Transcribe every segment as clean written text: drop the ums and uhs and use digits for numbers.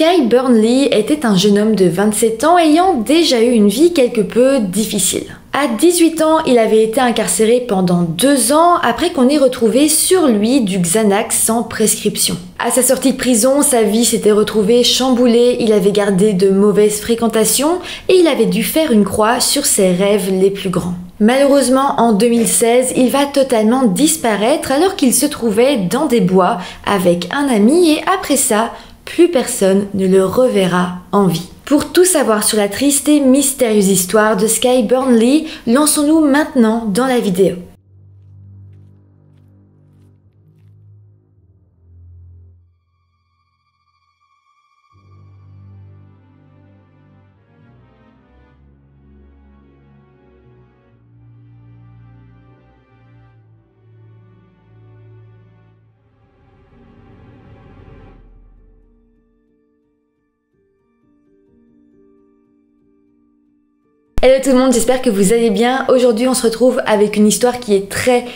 Sky Burnley était un jeune homme de 27 ans ayant déjà eu une vie quelque peu difficile. À 18 ans, il avait été incarcéré pendant 2 ans après qu'on ait retrouvé sur lui du Xanax sans prescription. À sa sortie de prison, sa vie s'était retrouvée chamboulée, il avait gardé de mauvaises fréquentations et il avait dû faire une croix sur ses rêves les plus grands. Malheureusement, en 2016, il va totalement disparaître alors qu'il se trouvait dans des bois avec un ami et après ça, plus personne ne le reverra en vie. Pour tout savoir sur la triste et mystérieuse histoire de Sky Burnley, lançons-nous maintenant dans la vidéo. Hello tout le monde, j'espère que vous allez bien. Aujourd'hui on se retrouve avec une histoire qui est très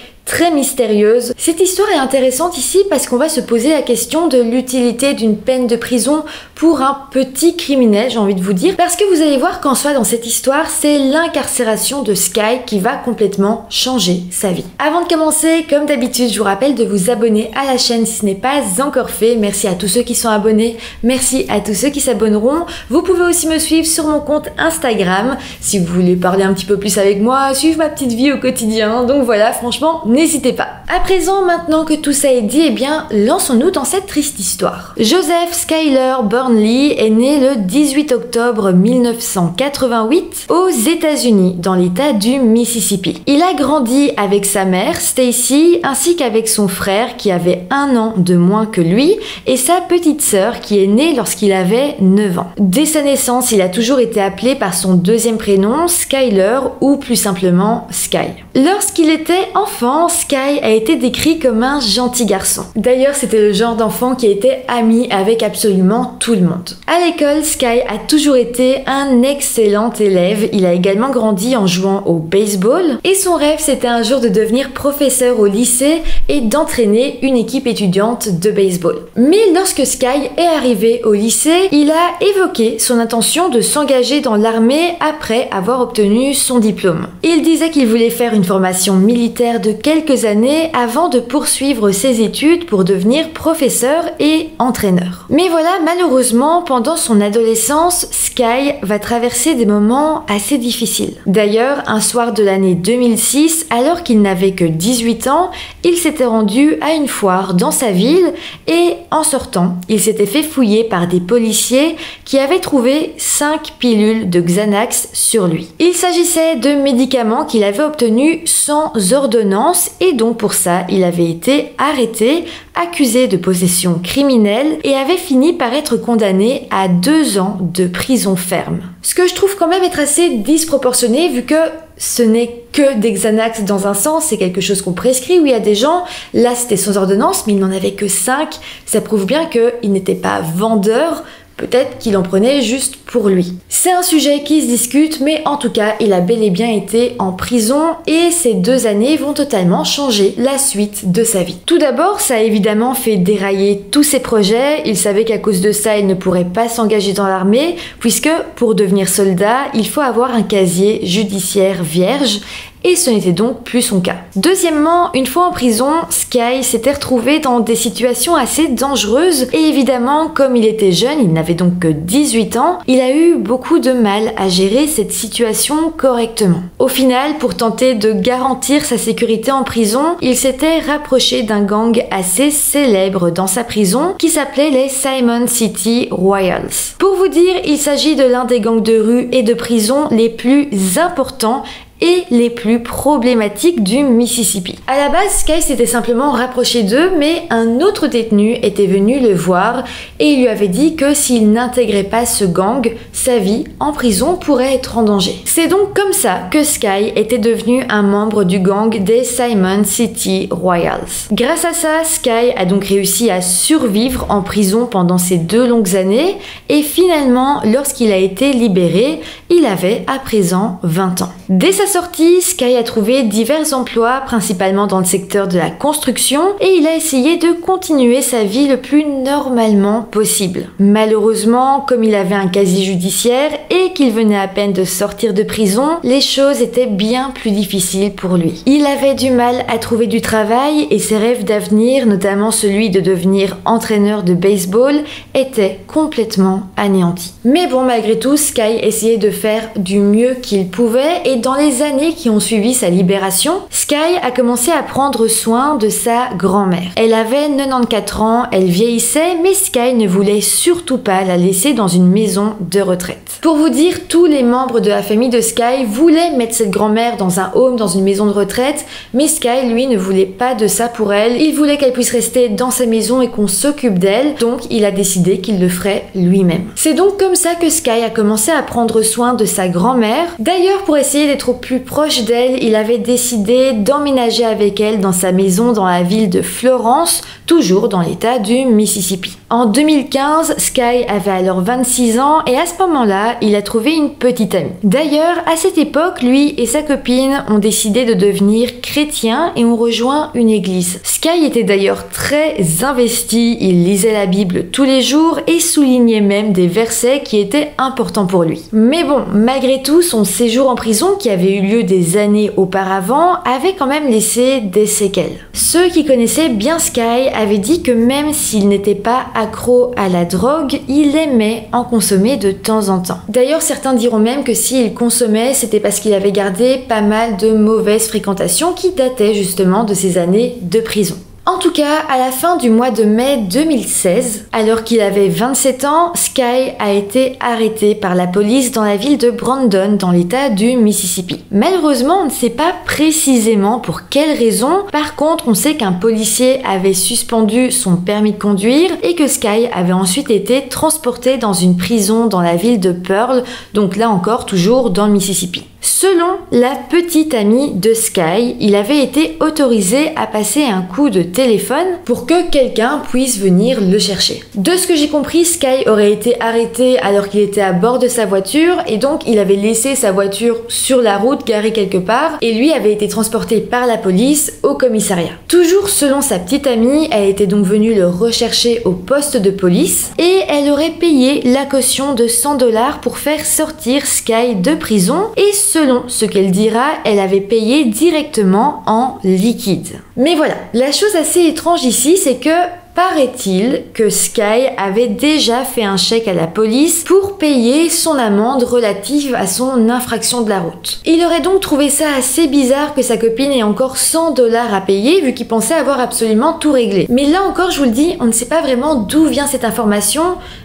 mystérieuse. Cette histoire est intéressante ici parce qu'on va se poser la question de l'utilité d'une peine de prison pour un petit criminel, j'ai envie de vous dire, parce que vous allez voir qu'en soi dans cette histoire, c'est l'incarcération de Sky qui va complètement changer sa vie. Avant de commencer, comme d'habitude, je vous rappelle de vous abonner à la chaîne si ce n'est pas encore fait. Merci à tous ceux qui sont abonnés, merci à tous ceux qui s'abonneront. Vous pouvez aussi me suivre sur mon compte Instagram si vous voulez parler un petit peu plus avec moi, suivre ma petite vie au quotidien. Donc voilà, franchement, n'hésitez pas. À présent, maintenant que tout ça est dit, eh bien, lançons-nous dans cette triste histoire. Joseph Skyler Burnley est né le 18 octobre 1988 aux États-Unis, dans l'État du Mississippi. Il a grandi avec sa mère, Stacy, ainsi qu'avec son frère qui avait 1 an de moins que lui, et sa petite sœur qui est née lorsqu'il avait 9 ans. Dès sa naissance, il a toujours été appelé par son deuxième prénom, Skyler, ou plus simplement Sky. Lorsqu'il était enfant, Sky a été décrit comme un gentil garçon. D'ailleurs, c'était le genre d'enfant qui était ami avec absolument tout le monde. À l'école, Sky a toujours été un excellent élève. Il a également grandi en jouant au baseball et son rêve, c'était un jour de devenir professeur au lycée et d'entraîner une équipe étudiante de baseball. Mais lorsque Sky est arrivé au lycée, il a évoqué son intention de s'engager dans l'armée après avoir obtenu son diplôme. Il disait qu'il voulait faire une formation militaire de quelques années avant de poursuivre ses études pour devenir professeur et entraîneur. Mais voilà, malheureusement, pendant son adolescence, Sky va traverser des moments assez difficiles. D'ailleurs, un soir de l'année 2006, alors qu'il n'avait que 18 ans, il s'était rendu à une foire dans sa ville et en sortant, il s'était fait fouiller par des policiers qui avaient trouvé 5 pilules de Xanax sur lui. Il s'agissait de médicaments qu'il avait obtenus sans ordonnance et donc pour ça, il avait été arrêté, accusé de possession criminelle et avait fini par être condamné à 2 ans de prison ferme. Ce que je trouve quand même être assez disproportionné vu que ce n'est que des Xanax dans un sens, c'est quelque chose qu'on prescrit où il y a des gens, là c'était sans ordonnance mais il n'en avait que 5, ça prouve bien qu'il n'était pas vendeur. Peut-être qu'il en prenait juste pour lui. C'est un sujet qui se discute, mais en tout cas, il a bel et bien été en prison et ces 2 années vont totalement changer la suite de sa vie. Tout d'abord, ça a évidemment fait dérailler tous ses projets. Il savait qu'à cause de ça, il ne pourrait pas s'engager dans l'armée, puisque pour devenir soldat, il faut avoir un casier judiciaire vierge. Et ce n'était donc plus son cas. Deuxièmement, une fois en prison, Sky s'était retrouvé dans des situations assez dangereuses et évidemment, comme il était jeune, il n'avait donc que 18 ans, il a eu beaucoup de mal à gérer cette situation correctement. Au final, pour tenter de garantir sa sécurité en prison, il s'était rapproché d'un gang assez célèbre dans sa prison qui s'appelait les Simon City Royals. Pour vous dire, il s'agit de l'un des gangs de rue et de prison les plus importants et les plus problématiques du Mississippi. À la base, Sky s'était simplement rapproché d'eux, mais un autre détenu était venu le voir et il lui avait dit que s'il n'intégrait pas ce gang, sa vie en prison pourrait être en danger. C'est donc comme ça que Sky était devenu un membre du gang des Simon City Royals. Grâce à ça, Sky a donc réussi à survivre en prison pendant ces 2 longues années et finalement, lorsqu'il a été libéré, il avait à présent 20 ans. Dès sa sortie, Sky a trouvé divers emplois, principalement dans le secteur de la construction, et il a essayé de continuer sa vie le plus normalement possible. Malheureusement, comme il avait un casier judiciaire et qu'il venait à peine de sortir de prison, les choses étaient bien plus difficiles pour lui. Il avait du mal à trouver du travail et ses rêves d'avenir, notamment celui de devenir entraîneur de baseball, étaient complètement anéantis. Mais bon, malgré tout, Sky essayait de faire du mieux qu'il pouvait et dans les années qui ont suivi sa libération, Sky a commencé à prendre soin de sa grand-mère. Elle avait 94 ans, elle vieillissait, mais Sky ne voulait surtout pas la laisser dans une maison de retraite. Pour vous dire, tous les membres de la famille de Sky voulaient mettre cette grand-mère dans un home, dans une maison de retraite, mais Sky, lui, ne voulait pas de ça pour elle. Il voulait qu'elle puisse rester dans sa maison et qu'on s'occupe d'elle, donc il a décidé qu'il le ferait lui-même. C'est donc comme ça que Sky a commencé à prendre soin de sa grand-mère. D'ailleurs, pour essayer d'être au plus proche d'elle, il avait décidé d'emménager avec elle dans sa maison dans la ville de Florence, toujours dans l'état du Mississippi. En 2015, Sky avait alors 26 ans et à ce moment-là, il a trouvé une petite amie. D'ailleurs, à cette époque, lui et sa copine ont décidé de devenir chrétiens et ont rejoint une église. Sky était d'ailleurs très investi, il lisait la Bible tous les jours et soulignait même des versets qui étaient importants pour lui. Mais bon, malgré tout, son séjour en prison, qui avait eu lieu des années auparavant, avait quand même laissé des séquelles. Ceux qui connaissaient bien Sky avaient dit que même s'il n'était pas accro à la drogue, il aimait en consommer de temps en temps. D'ailleurs, certains diront même que s'il consommait, c'était parce qu'il avait gardé pas mal de mauvaises fréquentations qui dataient justement de ses années de prison. En tout cas, à la fin du mois de mai 2016, alors qu'il avait 27 ans, Sky a été arrêté par la police dans la ville de Brandon, dans l'état du Mississippi. Malheureusement, on ne sait pas précisément pour quelle raison. Par contre, on sait qu'un policier avait suspendu son permis de conduire et que Sky avait ensuite été transporté dans une prison dans la ville de Pearl, donc là encore toujours dans le Mississippi. Selon la petite amie de Sky, il avait été autorisé à passer un coup de téléphone pour que quelqu'un puisse venir le chercher. De ce que j'ai compris, Sky aurait été arrêté alors qu'il était à bord de sa voiture et donc il avait laissé sa voiture sur la route garée quelque part et lui avait été transporté par la police au commissariat. Toujours selon sa petite amie, elle était donc venue le rechercher au poste de police et elle aurait payé la caution de 100 $ pour faire sortir Sky de prison et selon ce qu'elle dira, elle avait payé directement en liquide. Mais voilà, la chose assez étrange ici, c'est que paraît-il que Sky avait déjà fait un chèque à la police pour payer son amende relative à son infraction de la route. Il aurait donc trouvé ça assez bizarre que sa copine ait encore 100 $ à payer vu qu'il pensait avoir absolument tout réglé. Mais là encore, je vous le dis, on ne sait pas vraiment d'où vient cette information.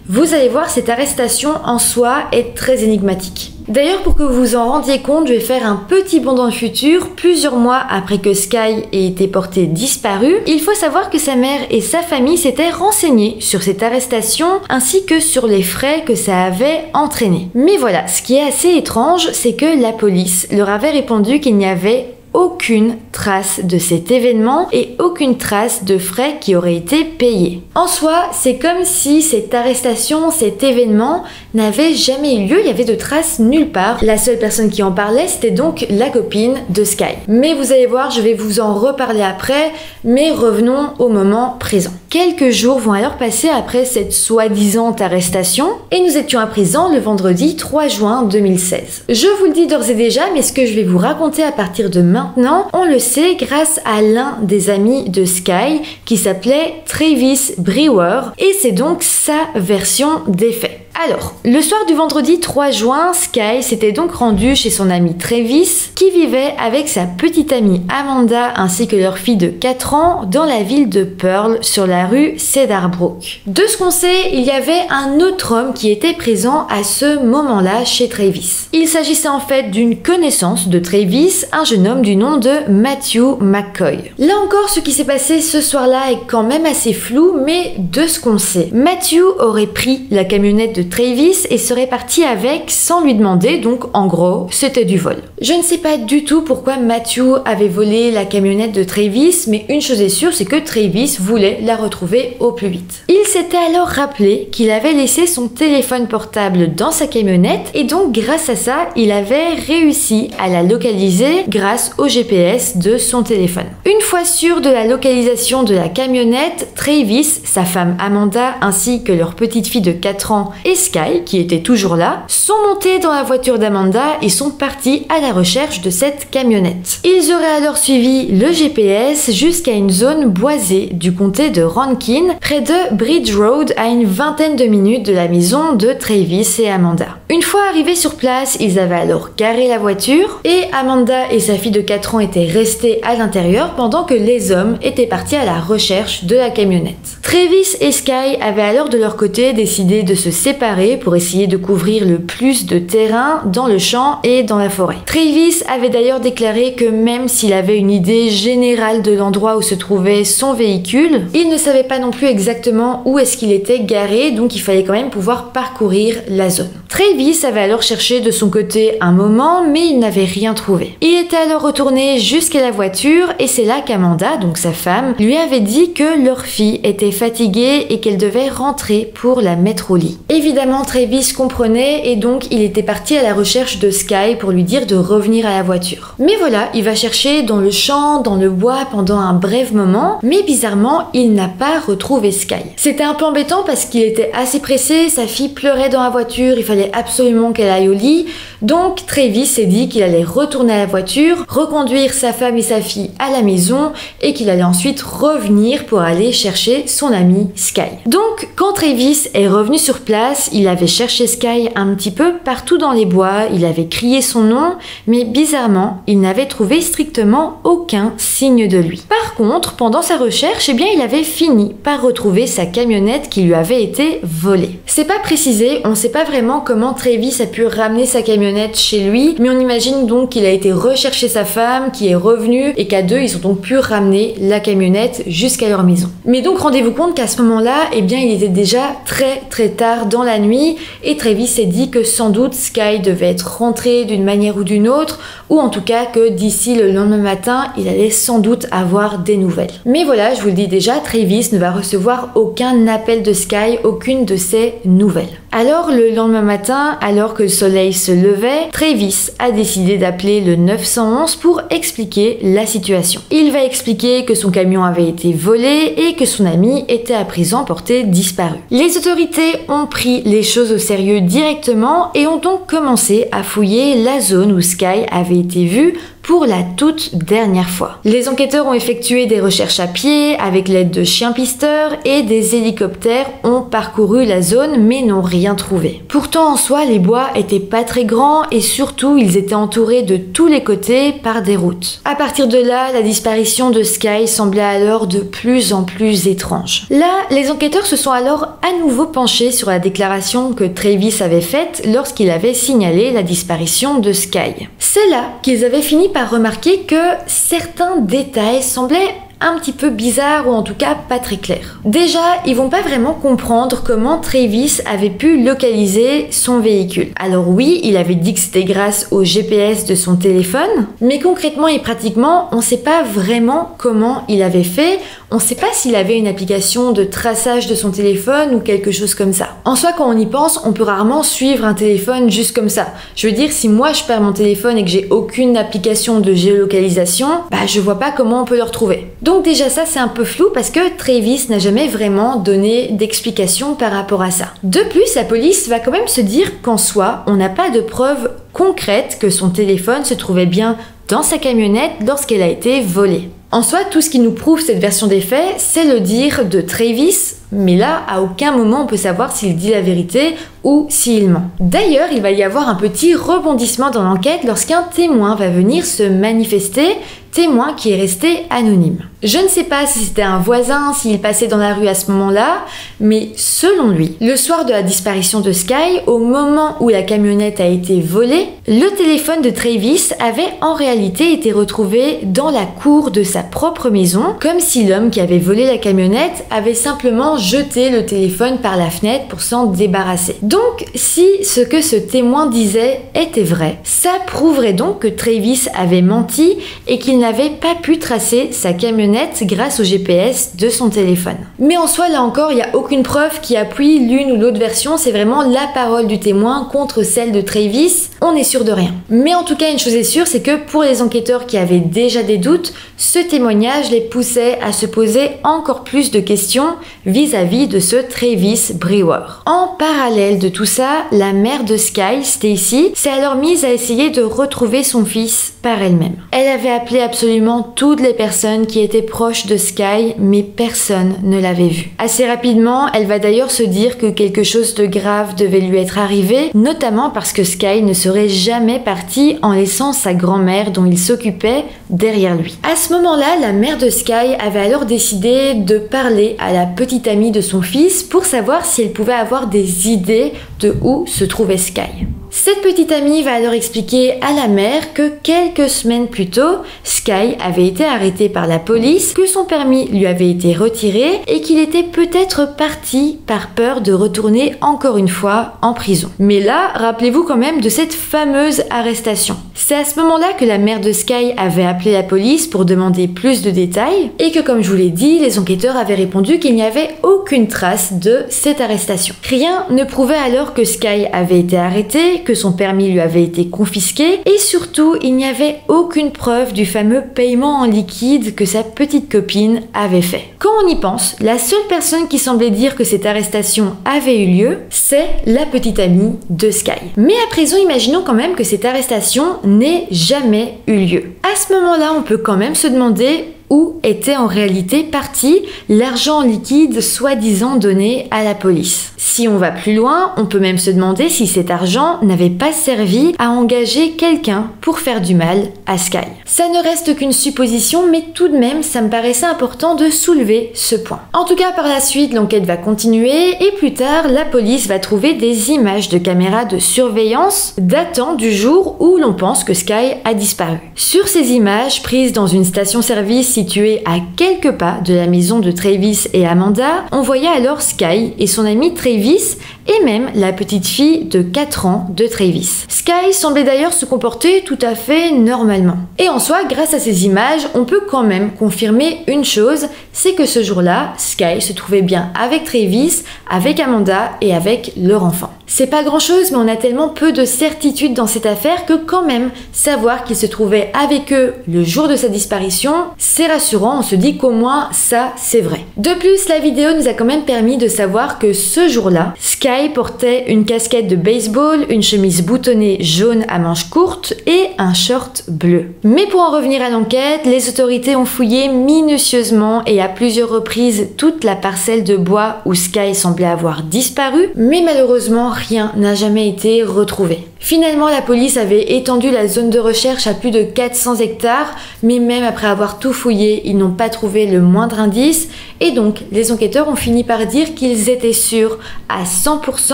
Vous allez voir, cette arrestation en soi est très énigmatique. D'ailleurs, pour que vous vous en rendiez compte, je vais faire un petit bond dans le futur. Plusieurs mois après que Sky ait été porté disparu, il faut savoir que sa mère et sa famille s'étaient renseignées sur cette arrestation ainsi que sur les frais que ça avait entraîné. Mais voilà, ce qui est assez étrange, c'est que la police leur avait répondu qu'il n'y avait aucune trace de cet événement et aucune trace de frais qui auraient été payés. En soi, c'est comme si cette arrestation, cet événement n'avait jamais eu lieu, il y avait de traces nulle part. La seule personne qui en parlait, c'était donc la copine de Sky. Mais vous allez voir, je vais vous en reparler après, mais revenons au moment présent. Quelques jours vont alors passer après cette soi-disant arrestation et nous étions à présent le vendredi 3 juin 2016. Je vous le dis d'ores et déjà, mais ce que je vais vous raconter à partir de maintenant, on le sait grâce à l'un des amis de Sky qui s'appelait Travis Brewer et c'est donc sa version des faits. Alors, le soir du vendredi 3 juin, Sky s'était donc rendu chez son ami Travis qui vivait avec sa petite amie Amanda ainsi que leur fille de 4 ans dans la ville de Pearl sur la rue Cedar Brook. De ce qu'on sait, il y avait un autre homme qui était présent à ce moment-là chez Travis. Il s'agissait en fait d'une connaissance de Travis, un jeune homme du nom de Matthew McCoy. Là encore, ce qui s'est passé ce soir-là est quand même assez flou, mais de ce qu'on sait, Matthew aurait pris la camionnette de Travis et serait parti avec sans lui demander, donc en gros, c'était du vol. Je ne sais pas du tout pourquoi Matthew avait volé la camionnette de Travis, mais une chose est sûre, c'est que Travis voulait la retrouver au plus vite. Il s'était alors rappelé qu'il avait laissé son téléphone portable dans sa camionnette et donc grâce à ça, il avait réussi à la localiser grâce au GPS de son téléphone. Une fois sûr de la localisation de la camionnette, Travis, sa femme Amanda ainsi que leur petite fille de 4 ans et Sky, qui était toujours là, sont montés dans la voiture d'Amanda et sont partis à la recherche de cette camionnette. Ils auraient alors suivi le GPS jusqu'à une zone boisée du comté de Rankin, près de Bridge Road, à une vingtaine de minutes de la maison de Travis et Amanda. Une fois arrivés sur place, ils avaient alors garé la voiture et Amanda et sa fille de 4 ans étaient restées à l'intérieur pendant que les hommes étaient partis à la recherche de la camionnette. Travis et Sky avaient alors de leur côté décidé de se séparer pour essayer de couvrir le plus de terrain dans le champ et dans la forêt. Travis avait d'ailleurs déclaré que même s'il avait une idée générale de l'endroit où se trouvait son véhicule, il ne savait pas non plus exactement où est-ce qu'il était garé, donc il fallait quand même pouvoir parcourir la zone. Travis avait alors cherché de son côté un moment, mais il n'avait rien trouvé. Il était alors retourné jusqu'à la voiture et c'est là qu'Amanda, donc sa femme, lui avait dit que leur fille était fatiguée et qu'elle devait rentrer pour la mettre au lit. Évidemment, Travis comprenait et donc il était parti à la recherche de Sky pour lui dire de revenir à la voiture. Mais voilà, il va chercher dans le champ, dans le bois pendant un bref moment, mais bizarrement, il n'a pas retrouvé Sky. C'était un peu embêtant parce qu'il était assez pressé, sa fille pleurait dans la voiture, il fallait absolument qu'elle aille au lit, donc Travis s'est dit qu'il allait retourner à la voiture, reconduire sa femme et sa fille à la maison et qu'il allait ensuite revenir pour aller chercher son ami Sky. Donc quand Travis est revenu sur place, il avait cherché Sky un petit peu partout dans les bois, il avait crié son nom, mais bizarrement, il n'avait trouvé strictement aucun signe de lui. Par contre, pendant sa recherche, eh bien, il avait fini par retrouver sa camionnette qui lui avait été volée. C'est pas précisé, on sait pas vraiment comment Travis a pu ramener sa camionnette chez lui, mais on imagine donc qu'il a été rechercher sa femme, qui est revenue, et qu'à deux, ils ont donc pu ramener la camionnette jusqu'à leur maison. Mais donc, rendez-vous compte qu'à ce moment-là, eh bien, il était déjà très tard dans la nuit, et Travis s'est dit que sans doute Sky devait être rentré d'une manière ou d'une autre, ou en tout cas que d'ici le lendemain matin, il allait sans doute avoir des nouvelles. Mais voilà, je vous le dis déjà, Travis ne va recevoir aucun appel de Sky, aucune de ses nouvelles. Alors, le lendemain matin, alors que le soleil se levait, Travis a décidé d'appeler le 911 pour expliquer la situation. Il va expliquer que son camion avait été volé et que son ami était à présent porté disparu. Les autorités ont pris les choses au sérieux directement et ont donc commencé à fouiller la zone où Sky avait été vue pour la toute dernière fois. Les enquêteurs ont effectué des recherches à pied avec l'aide de chiens pisteurs et des hélicoptères ont parcouru la zone mais n'ont rien trouvé. Pourtant en soi les bois étaient pas très grands et surtout ils étaient entourés de tous les côtés par des routes. À partir de là, la disparition de Sky semblait alors de plus en plus étrange. Là, les enquêteurs se sont alors à nouveau penchés sur la déclaration que Travis avait faite lorsqu'il avait signalé la disparition de Sky. C'est là qu'ils avaient fini par remarquer que certains détails semblaient un petit peu bizarre ou en tout cas pas très clair. Déjà, ils vont pas vraiment comprendre comment Travis avait pu localiser son véhicule. Alors oui, il avait dit que c'était grâce au GPS de son téléphone, mais concrètement et pratiquement, on sait pas vraiment comment il avait fait, on sait pas s'il avait une application de traçage de son téléphone ou quelque chose comme ça. En soi, quand on y pense, on peut rarement suivre un téléphone juste comme ça. Je veux dire, si moi je perds mon téléphone et que j'ai aucune application de géolocalisation, bah je vois pas comment on peut le retrouver. Donc déjà ça c'est un peu flou parce que Travis n'a jamais vraiment donné d'explication par rapport à ça. De plus, la police va quand même se dire qu'en soi, on n'a pas de preuves concrètes que son téléphone se trouvait bien dans sa camionnette lorsqu'elle a été volée. En soi, tout ce qui nous prouve cette version des faits, c'est le dire de Travis Mais là, à aucun moment on peut savoir s'il dit la vérité ou s'il ment. D'ailleurs, il va y avoir un petit rebondissement dans l'enquête lorsqu'un témoin va venir se manifester, témoin qui est resté anonyme. Je ne sais pas si c'était un voisin, s'il passait dans la rue à ce moment-là, mais selon lui, le soir de la disparition de Sky, au moment où la camionnette a été volée, le téléphone de Travis avait en réalité été retrouvé dans la cour de sa propre maison, comme si l'homme qui avait volé la camionnette avait simplement jeté le téléphone par la fenêtre pour s'en débarrasser. Donc, si ce que ce témoin disait était vrai, ça prouverait donc que Travis avait menti et qu'il n'avait pas pu tracer sa camionnette grâce au GPS de son téléphone. Mais en soi, là encore, il n'y a aucune preuve qui appuie l'une ou l'autre version, c'est vraiment la parole du témoin contre celle de Travis, on est sûr de rien. Mais en tout cas, une chose est sûre, c'est que pour les enquêteurs qui avaient déjà des doutes, ce témoignage les poussait à se poser encore plus de questions vis-à-vis de ce Travis Brewer. En parallèle de tout ça, la mère de Sky, Stacy, s'est alors mise à essayer de retrouver son fils par elle-même. Elle avait appelé absolument toutes les personnes qui étaient proches de Sky, mais personne ne l'avait vu. Assez rapidement, elle va d'ailleurs se dire que quelque chose de grave devait lui être arrivé, notamment parce que Sky ne serait jamais parti en laissant sa grand-mère dont il s'occupait derrière lui. À ce moment-là, la mère de Sky avait alors décidé de parler à la petite amie de son fils pour savoir si elle pouvait avoir des idées de où se trouvait Sky. Cette petite amie va alors expliquer à la mère que quelques semaines plus tôt, Sky avait été arrêté par la police, que son permis lui avait été retiré et qu'il était peut-être parti par peur de retourner encore une fois en prison. Mais là, rappelez-vous quand même de cette fameuse arrestation. C'est à ce moment-là que la mère de Sky avait appelé la police pour demander plus de détails et que, comme je vous l'ai dit, les enquêteurs avaient répondu qu'il n'y avait aucune trace de cette arrestation. Rien ne prouvait alors que Sky avait été arrêté, que son permis lui avait été confisqué et surtout il n'y avait aucune preuve du fameux paiement en liquide que sa petite copine avait fait. Quand on y pense, la seule personne qui semblait dire que cette arrestation avait eu lieu, c'est la petite amie de Sky. Mais à présent, imaginons quand même que cette arrestation n'ait jamais eu lieu. À ce moment-là, on peut quand même se demander où était en réalité parti l'argent en liquide soi-disant donné à la police. Si on va plus loin, on peut même se demander si cet argent n'avait pas servi à engager quelqu'un pour faire du mal à Sky. Ça ne reste qu'une supposition, mais tout de même, ça me paraissait important de soulever ce point. En tout cas, par la suite, l'enquête va continuer et plus tard, la police va trouver des images de caméras de surveillance datant du jour où l'on pense que Sky a disparu. Sur ces images, prises dans une station-service située à quelques pas de la maison de Travis et Amanda, on voyait alors Sky et son ami Travis et même la petite fille de 4 ans de Travis. Sky semblait d'ailleurs se comporter tout à fait normalement. Et en soi, grâce à ces images, on peut quand même confirmer une chose, c'est que ce jour-là, Sky se trouvait bien avec Travis, avec Amanda et avec leur enfant. C'est pas grand-chose, mais on a tellement peu de certitude dans cette affaire que quand même, savoir qu'il se trouvait avec eux le jour de sa disparition, c'est rassurant, on se dit qu'au moins ça, c'est vrai. De plus, la vidéo nous a quand même permis de savoir que ce jour-là, Sky portait une casquette de baseball, une chemise boutonnée jaune à manches courtes et un short bleu. Mais pour en revenir à l'enquête, les autorités ont fouillé minutieusement et à plusieurs reprises toute la parcelle de bois où Sky semblait avoir disparu, mais malheureusement, rien n'a jamais été retrouvé. Finalement, la police avait étendu la zone de recherche à plus de 400 hectares, mais même après avoir tout fouillé, ils n'ont pas trouvé le moindre indice, et donc les enquêteurs ont fini par dire qu'ils étaient sûrs à 100%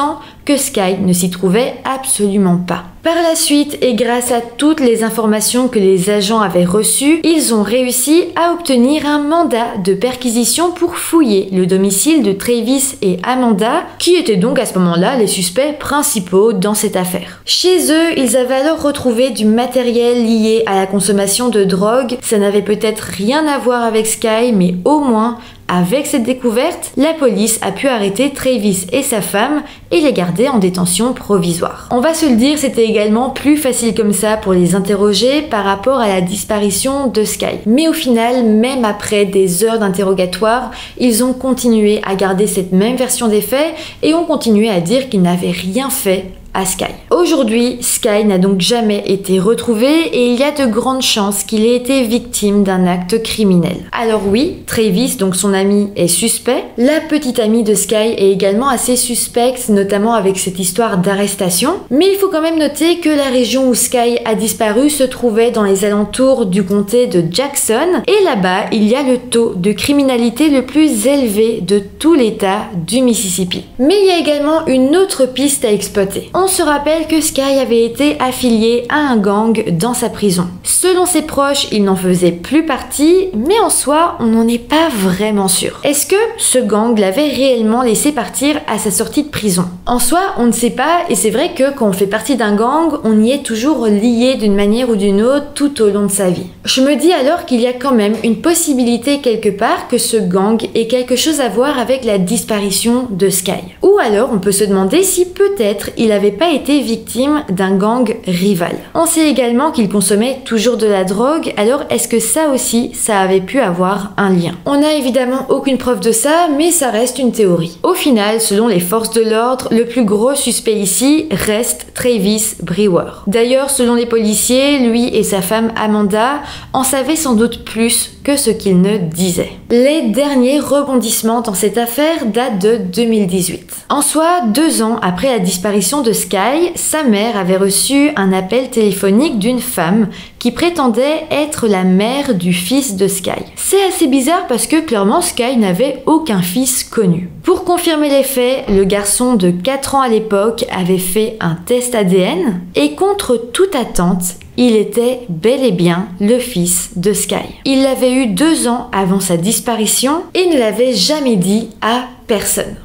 que Sky ne s'y trouvait absolument pas. Par la suite, et grâce à toutes les informations que les agents avaient reçues, ils ont réussi à obtenir un mandat de perquisition pour fouiller le domicile de Travis et Amanda, qui étaient donc à ce moment-là les suspects principaux dans cette affaire. Chez eux, ils avaient alors retrouvé du matériel lié à la consommation de drogue. Ça n'avait peut-être rien à voir avec Sky, mais au moins, avec cette découverte, la police a pu arrêter Travis et sa femme et les garder en détention provisoire. On va se le dire, c'était également plus facile comme ça pour les interroger par rapport à la disparition de Sky. Mais au final, même après des heures d'interrogatoire, ils ont continué à garder cette même version des faits et ont continué à dire qu'ils n'avaient rien fait à Sky. Aujourd'hui, Sky n'a donc jamais été retrouvé et il y a de grandes chances qu'il ait été victime d'un acte criminel. Alors oui, Travis, donc son ami, est suspect. La petite amie de Sky est également assez suspecte, notamment avec cette histoire d'arrestation. Mais il faut quand même noter que la région où Sky a disparu se trouvait dans les alentours du comté de Jackson et là-bas, il y a le taux de criminalité le plus élevé de tout l'État du Mississippi. Mais il y a également une autre piste à exploiter. On se rappelle que Sky avait été affilié à un gang dans sa prison. Selon ses proches, il n'en faisait plus partie, mais en soi, on n'en est pas vraiment sûr. Est-ce que ce gang l'avait réellement laissé partir à sa sortie de prison? En soi, on ne sait pas, et c'est vrai que quand on fait partie d'un gang, on y est toujours lié d'une manière ou d'une autre tout au long de sa vie. Je me dis alors qu'il y a quand même une possibilité quelque part que ce gang ait quelque chose à voir avec la disparition de Sky. Ou alors on peut se demander si peut-être il n'avait pas été victime d'un gang rival. On sait également qu'il consommait toujours de la drogue, alors est-ce que ça aussi, ça avait pu avoir un lien? On n'a évidemment aucune preuve de ça, mais ça reste une théorie. Au final, selon les forces de l'ordre, le plus gros suspect ici reste Travis Brewer. D'ailleurs, selon les policiers, lui et sa femme Amanda en savaient sans doute plus que ce qu'ils ne disaient. Les derniers rebondissements dans cette affaire datent de 2018. En soi, 2 ans après la disparition de Sky, sa mère avait reçu un appel téléphonique d'une femme qui prétendait être la mère du fils de Sky. C'est assez bizarre parce que clairement Sky n'avait aucun fils connu. Pour confirmer les faits, le garçon de 4 ans à l'époque avait fait un test ADN et contre toute attente, il était bel et bien le fils de Sky. Il l'avait eu 2 ans avant sa disparition et ne l'avait jamais dit à personne.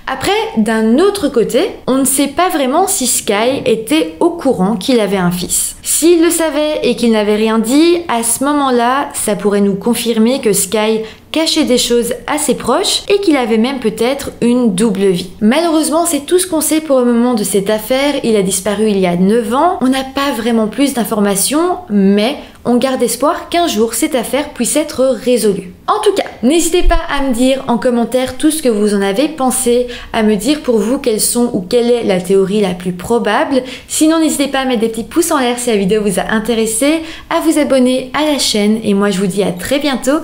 Après, d'un autre côté, on ne sait pas vraiment si Sky était au courant qu'il avait un fils. S'il le savait et qu'il n'avait rien dit, à ce moment-là, ça pourrait nous confirmer que Sky cachait des choses à ses proches et qu'il avait même peut-être une double vie. Malheureusement, c'est tout ce qu'on sait pour le moment de cette affaire. Il a disparu il y a 9 ans. On n'a pas vraiment plus d'informations, mais on garde espoir qu'un jour cette affaire puisse être résolue. En tout cas, n'hésitez pas à me dire en commentaire tout ce que vous en avez pensé, à me dire pour vous quelles sont ou quelle est la théorie la plus probable. Sinon, n'hésitez pas à mettre des petits pouces en l'air si la vidéo vous a intéressé, à vous abonner à la chaîne et moi je vous dis à très bientôt